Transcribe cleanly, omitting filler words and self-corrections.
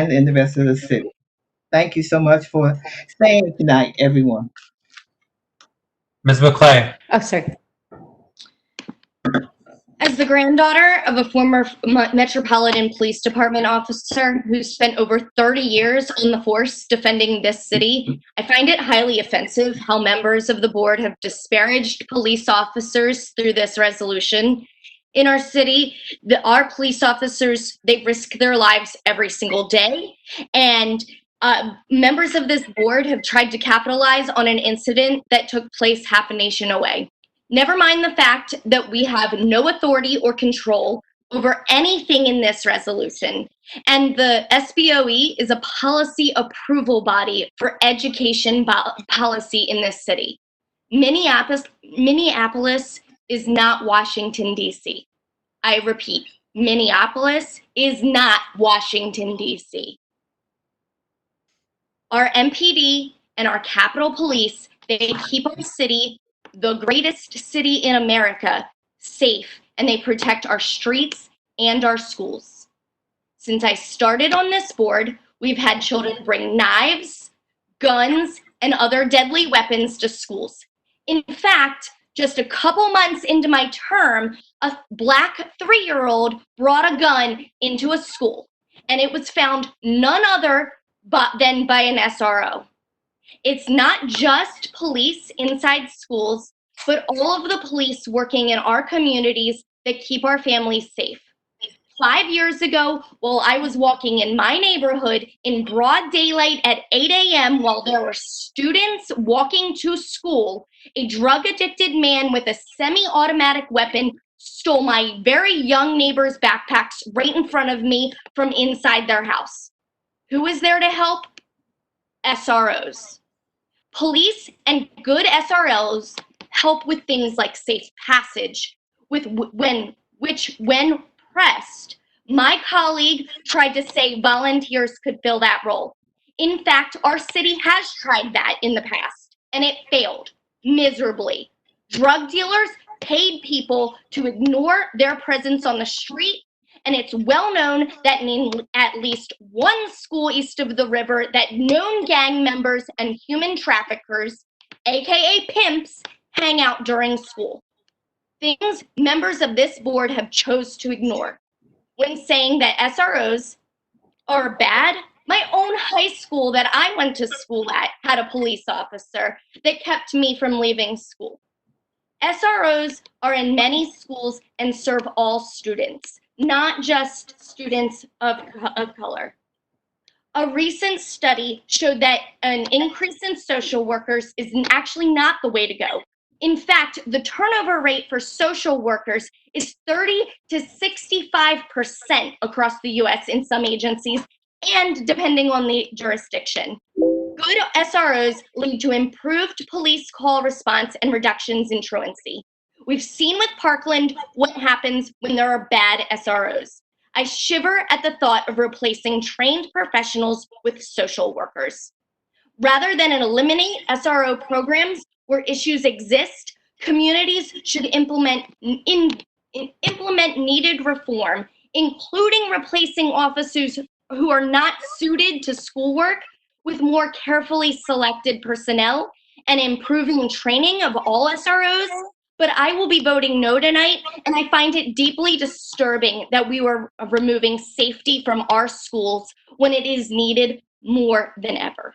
and in the rest of the city. Thank you so much for staying tonight, everyone. Ms. MacLeay. Oh, sorry. As the granddaughter of a former Metropolitan Police Department officer who spent over 30 years on the force defending this city, I find it highly offensive how members of the board have disparaged police officers through this resolution. In our city, our police officers, they risk their lives every single day, and members of this board have tried to capitalize on an incident that took place half a nation away. Never mind the fact that we have no authority or control over anything in this resolution. And the SBOE is a policy approval body for education policy in this city. Minneapolis is not Washington, D.C. I repeat, Minneapolis is not Washington, D.C. Our MPD and our Capitol Police, they keep our city, the greatest city in America, safe, and they protect our streets and our schools. Since I started on this board, we've had children bring knives, guns, and other deadly weapons to schools. In fact, just a couple months into my term, a Black 3-year-old brought a gun into a school, and it was found none other than by an SRO. It's not just police inside schools, but all of the police working in our communities that keep our families safe. 5 years ago, while I was walking in my neighborhood in broad daylight at 8 a.m. while there were students walking to school, a drug-addicted man with a semi-automatic weapon stole my very young neighbor's backpacks right in front of me from inside their house. Who was there to help? SROs. Police and good SROs help with things like safe passage, when pressed, my colleague tried to say volunteers could fill that role. In fact, our city has tried that in the past, and it failed miserably. Drug dealers paid people to ignore their presence on the street, and it's well known that in at least one school east of the river that known gang members and human traffickers, aka pimps, hang out during school. Things members of this board have chose to ignore. When saying that SROs are bad, my own high school that I went to school at had a police officer that kept me from leaving school. SROs are in many schools and serve all students, not just students of color. A recent study showed that an increase in social workers is actually not the way to go. In fact, the turnover rate for social workers is 30 to 65% across the US in some agencies, and depending on the jurisdiction. Good SROs lead to improved police call response and reductions in truancy. We've seen with Parkland what happens when there are bad SROs. I shiver at the thought of replacing trained professionals with social workers. Rather than eliminate SRO programs where issues exist, communities should implement needed reform, including replacing officers who are not suited to schoolwork with more carefully selected personnel and improving training of all SROs. But I will be voting no tonight, and I find it deeply disturbing that we were removing safety from our schools when it is needed more than ever.